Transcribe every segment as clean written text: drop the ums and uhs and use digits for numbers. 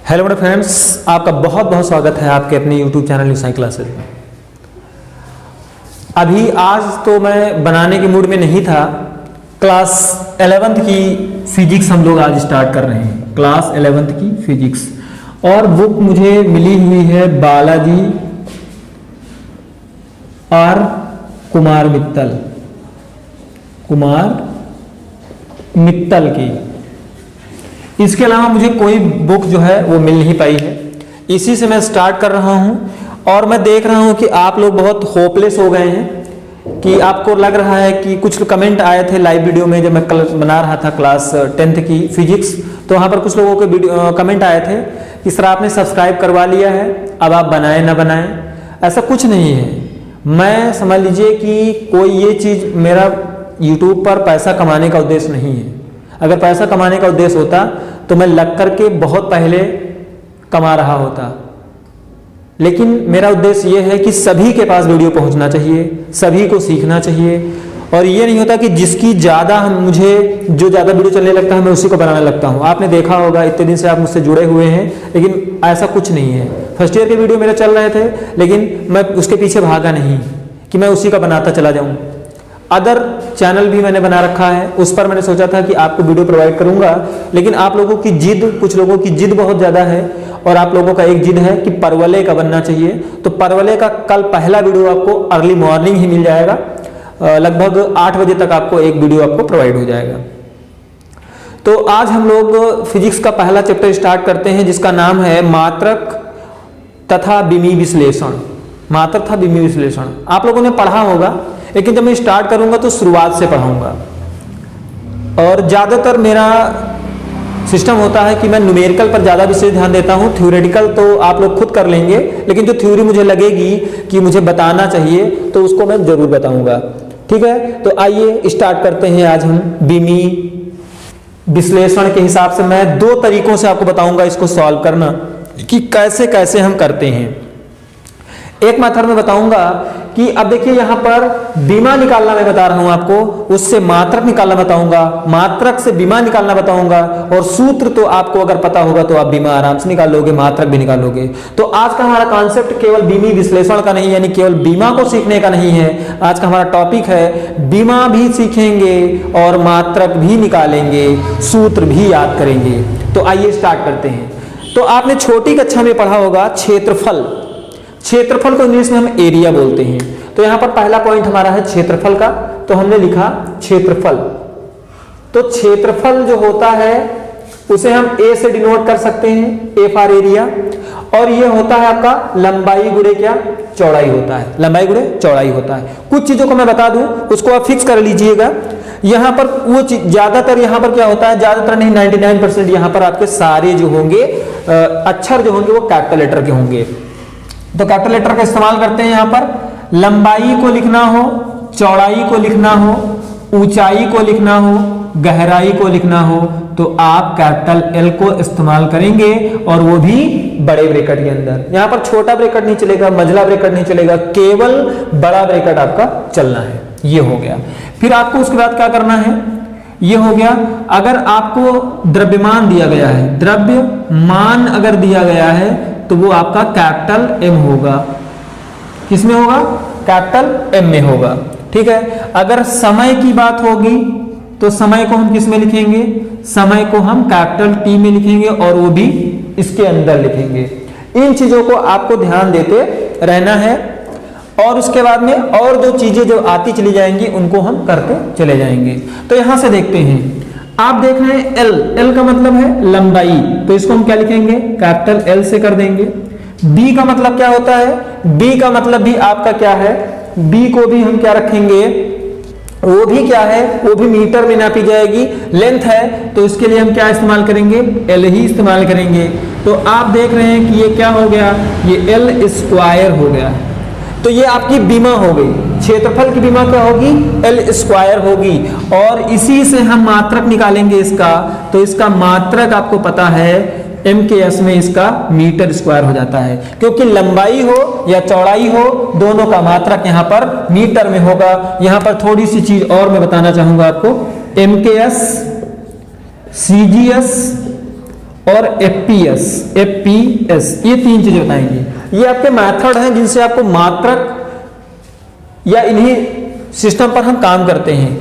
Hello मेरे friends, आपका बहुत बहुत स्वागत है आपके अपने YouTube channel new science classes में। अभी आज तो मैं बनाने के मूड में नहीं था। क्लास 11th की फिजिक्स हम लोग आज स्टार्ट कर रहे हैं। क्लास 11th की फिजिक्स और बुक मुझे मिली हुई है बालाजी आर कुमार मित्तल की। इसके अलावा मुझे कोई बुक जो है वो मिल नहीं पाई है। इसी से मैं स्टार्ट कर रहा हूं और मैं देख रहा हूं कि आप लोग बहुत होपलेस हो गए हैं कि आपको लग रहा है कि कुछ कमेंट आए थे लाइव वीडियो में जब मैं कल बना रहा था क्लास 10th की फिजिक्स, तो वहां पर कुछ लोगों के कमेंट आए थे कि सर आपने सब्सक्राइब करवा लिया है, अब आप बनाएं ना बनाएं। ऐसा कुछ नहीं है। मैं समझ लीजिए कि कोई ये चीज़ मेरा यूट्यूब पर पैसा कमाने का उद्देश्य नहीं है। अगर पैसा कमाने का उद्देश्य होता तो मैं लग करके बहुत पहले कमा रहा होता, लेकिन मेरा उद्देश्य ये है कि सभी के पास वीडियो पहुंचना चाहिए, सभी को सीखना चाहिए। और ये नहीं होता कि जिसकी ज़्यादा मुझे जो ज़्यादा वीडियो चलने लगता है मैं उसी को बनाने लगता हूँ। आपने देखा होगा इतने दिन से आप मुझसे जुड़े हुए हैं, लेकिन ऐसा कुछ नहीं है। फर्स्ट ईयर के वीडियो मेरे चल रहे थे, लेकिन मैं उसके पीछे भागा नहीं कि मैं उसी का बनाता चला जाऊँ। अदर चैनल भी मैंने बना रखा है, उस पर मैंने सोचा था कि आपको वीडियो प्रोवाइड करूंगा, लेकिन आप लोगों की जिद, कुछ लोगों की जिद बहुत ज़्यादा है और आप लोगों का एक जिद है कि परवले का बनना चाहिए। तो परवले का कल पहला वीडियो आपको अर्ली मॉर्निंग ही मिल जाएगा, लगभग 8 बजे तक आपको एक वीडियो आपको प्रोवाइड हो जाएगा। तो आज हम लोग फिजिक्स का पहला चैप्टर स्टार्ट करते हैं, जिसका नाम है मात्रक तथा बिमी विश्लेषण। मात्रक तथा बिमी विश्लेषण आप लोगों ने पढ़ा होगा, लेकिन जब मैं स्टार्ट करूंगा तो शुरुआत से पढ़ाऊंगा। और ज़्यादातर मेरा सिस्टम होता है कि मैं न्यूमेरिकल पर ज़्यादा विशेष ध्यान देता हूं। थ्योरेटिकल तो आप लोग खुद कर लेंगे, लेकिन जो थ्योरी मुझे लगेगी कि मुझे बताना चाहिए तो उसको मैं जरूर बताऊंगा। ठीक है, तो आइए स्टार्ट करते हैं। आज हम बिमी विश्लेषण के हिसाब से मैं 2 तरीकों से आपको बताऊंगा इसको सॉल्व करना कि कैसे कैसे हम करते हैं। एक मेथड में बताऊंगा कि अब देखिए यहां पर बीमा निकालना मैं बता रहा हूं आपको, उससे मात्रक निकालना बताऊंगा, मात्रक से बीमा निकालना बताऊंगा। और सूत्र तो आपको अगर पता होगा तो आप बीमा आराम से निकाल लोगे, मात्रक भी निकाल लोगे। तो आज का हमारा कॉन्सेप्ट केवल बीमी विश्लेषण का नहीं, यानी केवल बीमा को सीखने का नहीं है। आज का हमारा टॉपिक है बीमा भी सीखेंगे और मात्रक भी निकालेंगे, सूत्र भी याद करेंगे। तो आइए स्टार्ट करते हैं। तो आपने छोटी कक्षा में पढ़ा होगा क्षेत्रफल। क्षेत्रफल को इंग्लिश में हम एरिया बोलते हैं। तो यहां पर पहला पॉइंट हमारा है क्षेत्रफल का, तो हमने लिखा क्षेत्रफल। तो क्षेत्रफल जो होता है उसे हम ए से डिनोट कर सकते हैं, ए फॉर एरिया। और ये होता है आपका लंबाई गुणे क्या, चौड़ाई होता है। लंबाई गुणे चौड़ाई होता है। कुछ चीजों को मैं बता दूं, उसको आप फिक्स कर लीजिएगा। यहां पर वो चीज ज्यादातर यहां पर क्या होता है, ज्यादातर नहीं 99% यहां पर आपके सारे जो होंगे अक्षर जो होंगे वो कैपिटल लेटर के होंगे। तो कैपिटल लेटर का इस्तेमाल करते हैं। यहां पर लंबाई को लिखना हो, चौड़ाई को लिखना हो, ऊंचाई को लिखना हो, गहराई को लिखना हो, तो आप कैपिटल एल को इस्तेमाल करेंगे, और वो भी बड़े ब्रैकेट के अंदर। यहां पर छोटा ब्रैकेट नहीं चलेगा, मझला ब्रैकेट नहीं चलेगा, केवल बड़ा ब्रैकेट आपका चलना है। ये हो गया। फिर आपको उसके बाद क्या करना है, ये हो गया। अगर आपको द्रव्यमान दिया गया है, द्रव्यमान अगर दिया गया है तो वो आपका कैपिटल एम होगा। किसमें होगा, कैपिटल एम में होगा। ठीक है। अगर समय की बात होगी तो समय को हम किस में लिखेंगे, समय को हम कैपिटल टी में लिखेंगे, और वो भी इसके अंदर लिखेंगे। इन चीजों को आपको ध्यान देते रहना है, और उसके बाद में और जो चीजें जो आती चली जाएंगी उनको हम करते चले जाएंगे। तो यहां से देखते हैं, आप देख रहे हैं एल, एल का मतलब है लंबाई, तो इसको हम क्या लिखेंगे, कैपिटल एल से कर देंगे। बी का मतलब क्या होता है, बी का मतलब भी आपका क्या है, बी को भी हम क्या रखेंगे, वो भी क्या है, वो भी मीटर में नापी जाएगी। लेंथ है तो इसके लिए हम क्या इस्तेमाल करेंगे, एल ही इस्तेमाल करेंगे। तो आप देख रहे हैं कि ये क्या हो गया, ये एल स्क्वायर हो गया। तो ये आपकी बीमा हो गई। क्षेत्रफल की बीमा क्या होगी, एल स्क्वायर होगी। और इसी से हम मात्रक निकालेंगे इसका, तो इसका मात्रक आपको पता है एम के एस में इसका मीटर स्क्वायर हो जाता है, क्योंकि लंबाई हो या चौड़ाई हो दोनों का मात्रक यहां पर मीटर में होगा। यहां पर थोड़ी सी चीज और मैं बताना चाहूंगा आपको, एम के एस, सी जी एस और एफपीएस, ये 3 चीजें बताएंगे। ये आपके मेथड हैं जिनसे आपको मात्रक या इन्हीं सिस्टम पर हम काम करते हैं।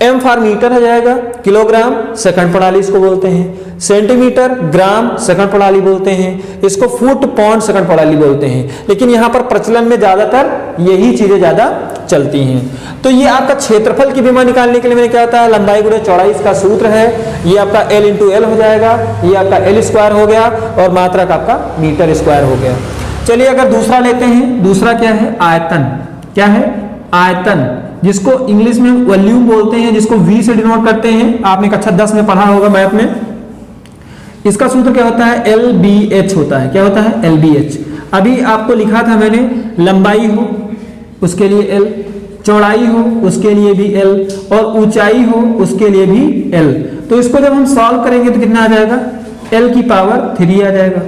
एम फॉर मीटर हो जाएगा, किलोग्राम सेकंड प्रणाली इसको बोलते हैं, सेंटीमीटर ग्राम सेकंड प्रणाली बोलते हैं, इसको फुट पाउंड सेकंड प्रणाली बोलते हैं। लेकिन यहाँ पर प्रचलन में ज्यादातर यही चीजें ज्यादा चलती हैं। तो ये आपका क्षेत्रफल की विमा निकालने के लिए मैंने क्या होता है, लंबाई गुणे चौड़ाई इसका सूत्र है। ये आपका L इंटू एल हो जाएगा, ये आपका L स्क्वायर हो गया और मात्रक आपका मीटर स्क्वायर हो गया। चलिए अगर दूसरा लेते हैं, दूसरा क्या है, आयतन। क्या है, आयतन, जिसको इंग्लिश में वॉल्यूम बोलते हैं, जिसको V से डिनोट करते हैं। आपने कक्षा 10 में पढ़ा होगा मैथ में। इसका सूत्र क्या होता है, LBH होता है। क्या होता है, LBH। अभी आपको लिखा था मैंने, लंबाई हो उसके लिए L, चौड़ाई हो उसके लिए भी L, और ऊंचाई हो उसके लिए भी L। तो इसको जब हम सॉल्व करेंगे तो कितना आ जाएगा, L की पावर 3 आ जाएगा।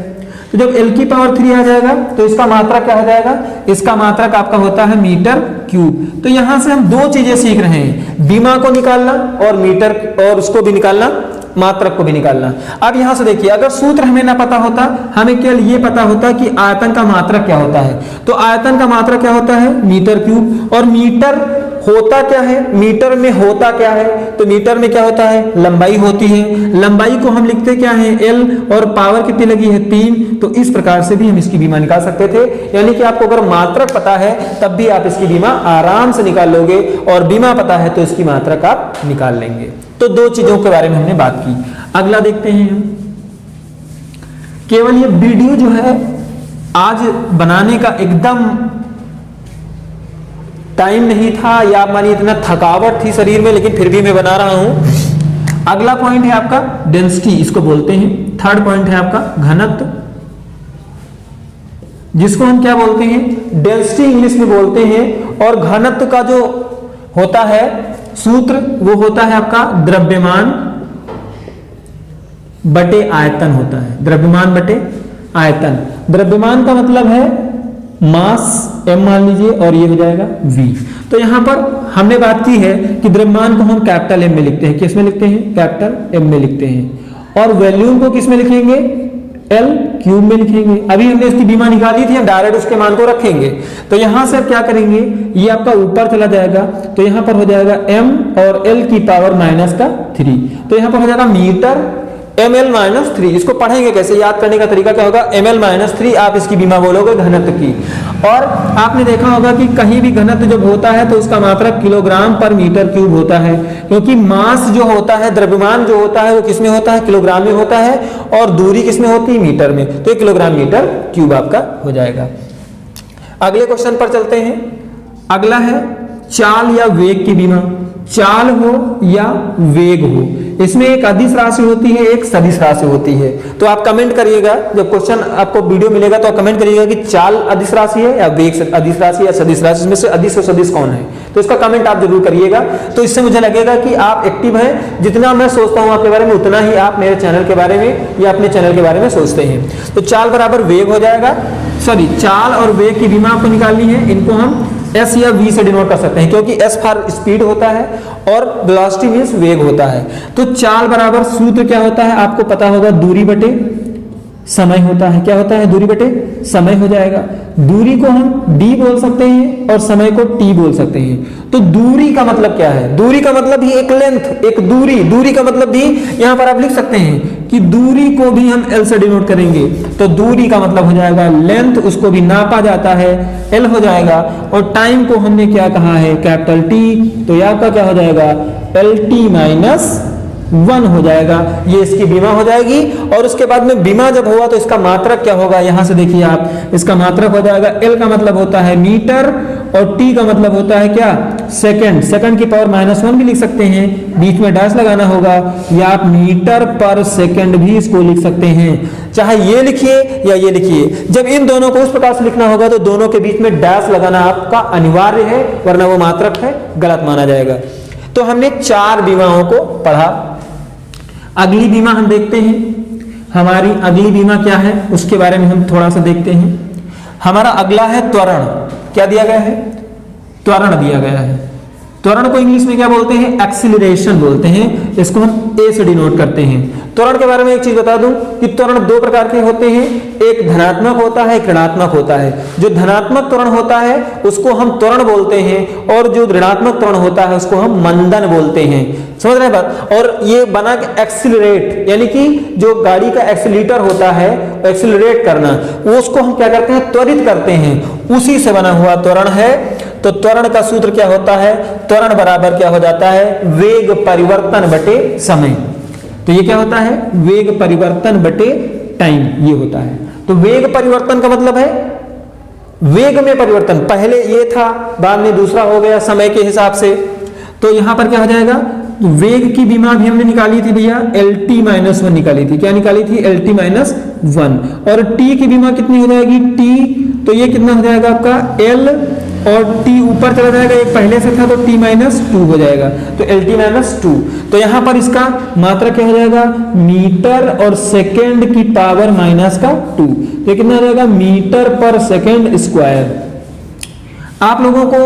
तो जब L की पावर 3 आ जाएगा तो इसका मात्रक क्या हो जाएगा, इसका मात्रक आपका होता है मीटर क्यूब। तो यहां से हम 2 चीजें सीख रहे हैं, बीमा को निकालना और मीटर, और उसको भी निकालना, मात्रक को भी निकालना। अब यहां से देखिए, अगर सूत्र हमें ना पता होता, हमें केवल ये पता होता कि आयतन का मात्रक क्या होता है। तो आयतन का मात्रक क्या होता है, मीटर क्यूब। और मीटर होता क्या है, मीटर में होता क्या है, तो मीटर में क्या होता है, लंबाई होती है। लंबाई को हम लिखते क्या है, L, और पावर कितनी लगी है, 3। तो इस प्रकार से भी हम इसकी बीमा निकाल सकते थे। यानी कि आपको अगर मात्रक पता है तब भी आप इसकी बीमा आराम से निकाल लोगे, और बीमा पता है तो इसकी मात्रक आप निकाल लेंगे। तो 2 चीजों के बारे में हमने बात की। अगला देखते हैं हम। केवल ये वीडियो जो है आज बनाने का एकदम टाइम नहीं था, या मानिए इतना थकावट थी शरीर में, लेकिन फिर भी मैं बना रहा हूं। अगला पॉइंट है आपका डेंसिटी, इसको बोलते हैं। थर्ड पॉइंट है आपका घनत्व, जिसको हम क्या बोलते हैं, डेंसिटी इंग्लिश में बोलते हैं। और घनत्व का जो होता है सूत्र, वो होता है आपका द्रव्यमान बटे आयतन होता है। द्रव्यमान बटे आयतन। द्रव्यमान का मतलब है मास, m मान लीजिए, और ये हो जाएगा v। तो यहां पर हमने बात की है कि द्रव्यमान को हम कैपिटल M में लिखते हैं। किस में लिखते हैं, कैपिटल M में लिखते हैं। और वॉल्यूम को किस में लिखेंगे, L क्यूब में लिखेंगे। अभी हमने इसकी बीमा निकाली थी, हम डायरेक्ट उसके मान को रखेंगे। तो यहां से क्या करेंगे, ये आपका ऊपर चला जाएगा, तो यहां पर हो जाएगा m और L की पावर -3। तो यहां पर हो जाएगा मीटर ml-3। इसको पढ़ेंगे कैसे, याद करने का तरीका क्या होगा, ml-3 आप इसकी बीमा बोलोगे घनत्व की। और आपने देखा होगा कि कहीं भी घनत्व जब होता है तो उसका मात्रक किलोग्राम पर मीटर क्यूब होता है, क्योंकि मास जो होता है, द्रव्यमान जो होता है, वो किसमें होता है, किलोग्राम में होता है, और दूरी किसमें होती है, मीटर में। तो किलोग्राम मीटर क्यूब आपका हो जाएगा। अगले क्वेश्चन पर चलते हैं। अगला है चाल या वेग की बीमा। चाल हो या वेग हो, इसमें एक अदिश राशि होती है, एक सदिश राशि होती है। तो आप कमेंट करिएगा, जब क्वेश्चन आपको वीडियो मिलेगा तो आप कमेंट करिएगा कि चाल अदिश राशि है या वेग अदिश राशि या सदिश राशि, इसमें से अदिश और सदिश कौन है। तो इसका कमेंट आप जरूर करिएगा। तो इससे मुझे लगेगा कि आप एक्टिव हैं। जितना मैं सोचता हूं आपके बारे में, उतना ही आप मेरे चैनल के बारे में या अपने चैनल के बारे में सोचते हैं। तो चाल बराबर वेग हो जाएगा, सॉरी, चाल और वेग की बीमा आपको निकालनी है। इनको हम S या V से डिनोट कर सकते हैं, क्योंकि S फॉर स्पीड होता है और वेलोसिटी मींस वेग होता है। तो चाल बराबर सूत्र क्या होता है, आपको पता होगा, दूरी बटे समय होता है। क्या होता है, दूरी बटे समय हो जाएगा। दूरी को हम d बोल सकते हैं और समय को t बोल सकते हैं। तो दूरी का मतलब क्या है, दूरी का मतलब ही एक लेंथ, एक दूरी। दूरी का मतलब भी यहां पर आप लिख सकते हैं कि दूरी को भी हम L से डिनोट करेंगे। तो दूरी का मतलब हो जाएगा लेंथ, उसको भी नापा जाता है, L हो जाएगा। और टाइम को हमने क्या कहा है, कैपिटल T। तो यह आपका क्या हो जाएगा, LT - 1 हो जाएगा। ये इसकी बीमा हो जाएगी। और उसके बाद में बीमा जब हुआ तो इसका मात्रक क्या होगा, यहां से देखिए आप, इसका मात्रक हो जाएगा, L का मतलब होता है मीटर और T का मतलब होता है क्या, सेकंड। सेकंड की पावर -1 भी लिख सकते हैं, बीच में डैश लगाना होगा, या आप मीटर पर सेकंड भी इसको लिख सकते हैं। चाहे ये लिखिए या ये लिखिए, जब इन दोनों को उस प्रकार से लिखना होगा तो दोनों के बीच में डैश लगाना आपका अनिवार्य है, वरना वो मात्रक है, गलत माना जाएगा। तो हमने 4 बीमाओं को पढ़ा। अगली बीमा हम देखते हैं। हमारी अगली बीमा क्या है उसके बारे में हम थोड़ा सा देखते हैं। हमारा अगला है त्वरण। क्या दिया गया है, त्वरण दिया गया है। त्वरण को इंग्लिश में क्या बोलते हैं, एक्सीलरेशन बोलते हैं। इसको हम A से डिनोट करते हैं। त्वरण के बारे में एक चीज बता दूं कि त्वरण दो प्रकार के होते हैं, एक धनात्मक होता है, एक ऋणात्मक होता है। जो धनात्मक त्वरण होता है उसको हम त्वरण बोलते हैं और जो ऋणात्मक त्वरण होता है उसको हम मंदन बोलते हैं। समझ रहे हैं बात? और ये बना के एक्सीलरेट, यानी कि जो गाड़ी का एक्सीलरेटर होता है, एक्सीलरेट करना, वो उसको हम क्या करते हैं, त्वरित करते हैं, उसी से बना हुआ त्वरण है। तो त्वरण का सूत्र क्या होता है, त्वरण बराबर क्या हो जाता है, वेग परिवर्तन बटे समय। तो ये क्या होता है, वेग परिवर्तन बटे टाइम, ये होता है। तो वेग परिवर्तन का मतलब है वेग में परिवर्तन, पहले ये था, बाद में दूसरा हो गया समय के हिसाब से। तो यहां पर क्या हो जाएगा, वेग की विमा भी हमने निकाली थी भैया, LT-1 निकाली थी। क्या निकाली थी, LT-1। और T की विमा कितनी हो जाएगी, T, तो ये कितना हो जाएगा आपका L, और T ऊपर चला जाएगा, एक पहले से था तो T-2 हो जाएगा, तो LT-2। तो यहां पर इसका मात्रा क्या हो जाएगा, मीटर और सेकेंड की पावर -2। तो कितना हो जाएगा, मीटर पर सेकेंड स्क्वायर। आप लोगों को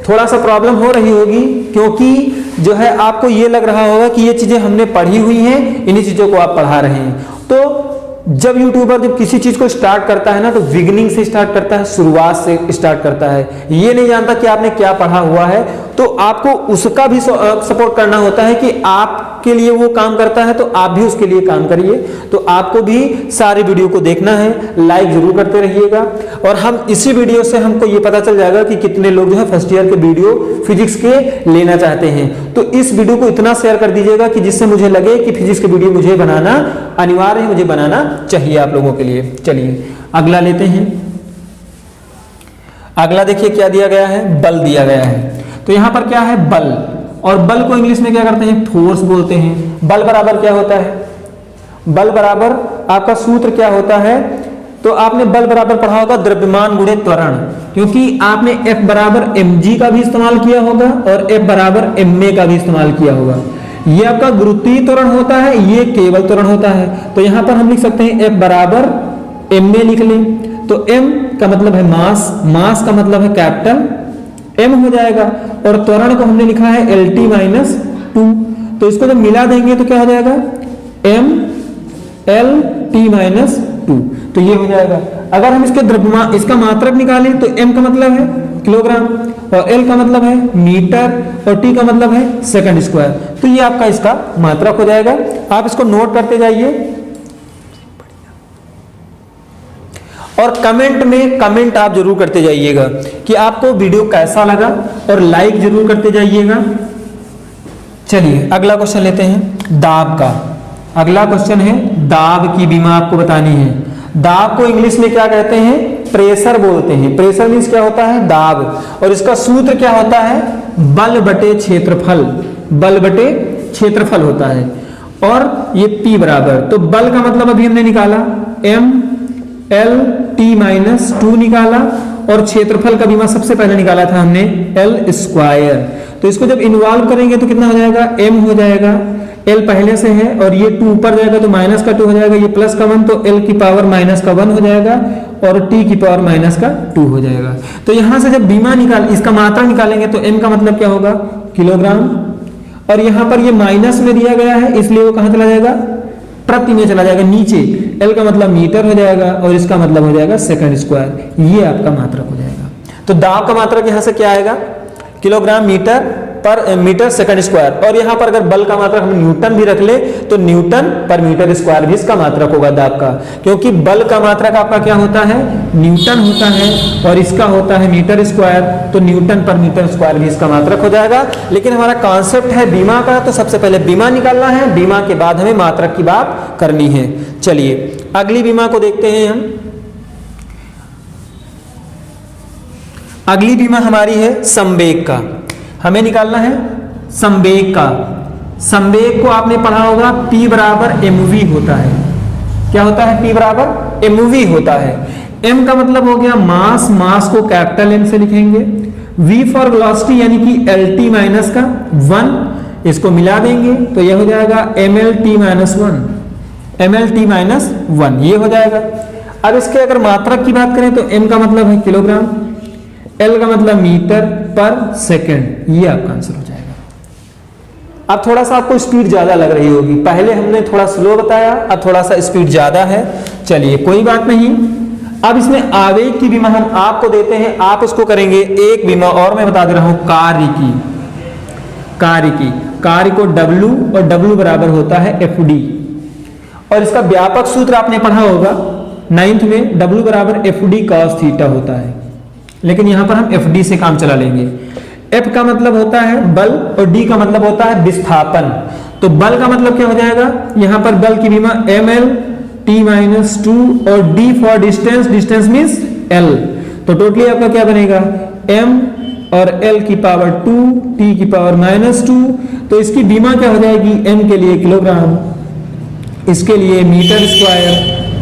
थोड़ा सा प्रॉब्लम हो रही होगी, क्योंकि जो है आपको ये लग रहा होगा कि ये चीजें हमने पढ़ी हुई हैं, इन्हीं चीजों को आप पढ़ा रहे हैं। तो जब यूट्यूबर जब किसी चीज को स्टार्ट करता है ना, तो बिगिनिंग से स्टार्ट करता है, शुरुआत से स्टार्ट करता है। ये नहीं जानता कि आपने क्या पढ़ा हुआ है, तो आपको उसका भी सपोर्ट करना होता है कि आपके लिए वो काम करता है, तो आप भी उसके लिए काम करिए। तो आपको भी सारे वीडियो को देखना है, लाइक जरूर करते रहिएगा। और हम इसी वीडियो से हमको ये पता चल जाएगा कि कितने लोग जो है फर्स्ट ईयर के वीडियो फिजिक्स के लेना चाहते हैं। तो इस वीडियो को इतना शेयर कर दीजिएगा कि जिससे मुझे लगे कि फिजिक्स के वीडियो मुझे बनाना अनिवार्य है, मुझे बनाना चाहिए आप लोगों के लिए। चलिए अगला लेते हैं। अगला देखिए क्या दिया गया है, बल दिया गया है। तो यहां पर क्या है, बल, और बल को इंग्लिश में क्या करते हैं, फोर्स बोलते हैं। बल बराबर क्या होता है, बल बराबर आपका सूत्र क्या होता है, तो आपने बल बराबर पढ़ा होगा द्रव्यमान गुणे त्वरण, क्योंकि आपने F बराबर mg का भी इस्तेमाल किया होगा और F बराबर ma का भी इस्तेमाल किया होगा। ये आपका गुरुत्वीय त्वरण होता है, ये केवल त्वरण होता है। तो यहां पर हम लिख सकते हैं F बराबर ma लिख लें। तो m का मतलब है मास, मास का मतलब है कैपिटल m हो जाएगा, और त्वरण को हमने लिखा है LT-2। तो इसको जब मिला देंगे तो क्या हो जाएगा, m LT-2। तो ये हो जाएगा। अगर हम इसके द्रव्यमान, इसका मात्रक निकालें तो m का मतलब है किलोग्राम, और l का मतलब है मीटर, और t का मतलब है सेकंड स्क्वायर। तो ये आपका इसका मात्रक हो जाएगा। आप इसको नोट करते जाइए, और कमेंट में कमेंट आप जरूर करते जाइएगा कि आपको वीडियो कैसा लगा, और लाइक जरूर करते जाइएगा। चलिए अगला क्वेश्चन लेते हैं, दाब का। अगला क्वेश्चन है दाब की विमा आपको बतानी है। दाब को इंग्लिश में क्या कहते हैं, प्रेशर बोलते हैं। प्रेशर मीन्स क्या होता है, दाब, और इसका सूत्र क्या होता है, बल बटे क्षेत्रफल, बल बटे क्षेत्रफल होता है। और ये P बराबर, तो बल का मतलब अभी हमने निकाला LT-2 निकाला, और क्षेत्रफल का विमा सबसे पहले निकाला था हमने L स्क्वायर। तो इसको जब इन्वॉल्व करेंगे तो कितना हो जाएगा, m हो जाएगा, L पहले से है, और ये 2 ऊपर जाएगा तो -2 हो जाएगा, ये +1, तो L की पावर -1 हो जाएगा, और T की पावर -2 हो जाएगा। तो यहां से जब विमा निकाल, इसका मात्रा निकालेंगे तो m का मतलब क्या होगा, किलोग्राम, और यहां पर ये माइनस में दिया गया है, इसलिए वो कहां चला जाएगा, प्रति में चला जाएगा नीचे। L का मतलब मीटर हो जाएगा, और इसका मतलब हो जाएगा सेकंड स्क्वायर। ये आपका मात्रक हो जाएगा। तो दाब का मात्रक यहां से क्या आएगा, किलोग्राम मीटर सेकंड स्क्वायर। और यहां पर अगर बल का मात्रक हम न्यूटन भी रख ले तो न्यूटन पर मीटर स्क्वायर भी इसका मात्रक होगा दाब का, क्योंकि बल का मात्रक आपका क्या होता है, न्यूटन होता है, और इसका होता है मीटर स्क्वायर, तो न्यूटन पर मीटर स्क्वायर भी इसका मात्रक हो जाएगा। लेकिन हमारा कॉन्सेप्ट है बीमा का, तो सबसे पहले बीमा निकालना है, बीमा के बाद हमें मात्रक की बात करनी है। चलिए अगली बीमा को देखते हैं हम। अगली बीमा हमारी है संवेग का। हमें निकालना है संवेग का। संवेग को आपने पढ़ा होगा, P बराबर mv होता है। क्या होता है, P बराबर mv होता है। m का मतलब हो गया मास, मास को कैपिटल M से लिखेंगे। v फॉर वेलोसिटी यानी कि LT-1, इसको मिला देंगे तो यह हो जाएगा mLT-1, mLT-1 ये हो जाएगा। अब इसके अगर मात्रक की बात करें तो m का मतलब है किलोग्राम, L का मतलब मीटर पर सेकंड, ये आपका आंसर हो जाएगा। अब थोड़ा सा आपको स्पीड ज्यादा लग रही होगी, पहले हमने थोड़ा स्लो बताया, अब थोड़ा सा स्पीड ज्यादा है। चलिए कोई बात नहीं। अब इसमें आवेग की बीमा हम आपको देते हैं, आप उसको करेंगे एक बीमा और मैं बता दे रहा हूं कार्य की। कार्य को W और W बराबर होता है FD, और इसका व्यापक सूत्र आपने पढ़ा होगा 9th में, W बराबर FD cos थीटा होता है, लेकिन यहां पर हम FD से काम चला लेंगे। F का मतलब होता है बल और D का मतलब होता है विस्थापन। तो बल का मतलब क्या हो जाएगा, यहां पर बल की बीमा ml t-2 और D for distance, distance means L। तो टोटली आपका क्या बनेगा, m और L की पावर 2 t की पावर -2। तो इसकी बीमा क्या हो जाएगी, m के लिए किलोग्राम, इसके लिए मीटर स्क्वायर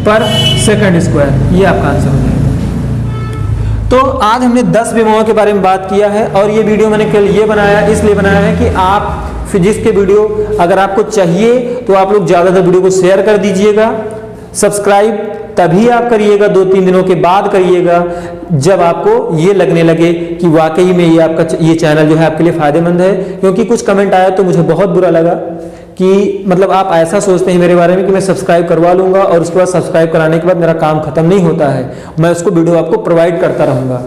पर सेकंड स्क्वायर। ये आपका आंसर हो जाएगा। तो आज हमने 10 बीमाओं के बारे में बात किया है, और ये वीडियो मैंने कल ये बनाया इसलिए बनाया है कि आप फिजिक्स के वीडियो अगर आपको चाहिए तो आप लोग ज़्यादातर वीडियो को शेयर कर दीजिएगा। सब्सक्राइब तभी आप करिएगा, 2-3 दिनों के बाद करिएगा, जब आपको ये लगने लगे कि वाकई में ये आपका ये चैनल जो है आपके लिए फायदेमंद है। क्योंकि कुछ कमेंट आया तो मुझे बहुत बुरा लगा कि मतलब आप ऐसा सोचते हैं मेरे बारे में कि मैं सब्सक्राइब करवा लूंगा और उसके बाद सब्सक्राइब कराने के बाद मेरा काम खत्म नहीं होता है, मैं उसको वीडियो आपको प्रोवाइड करता रहूंगा।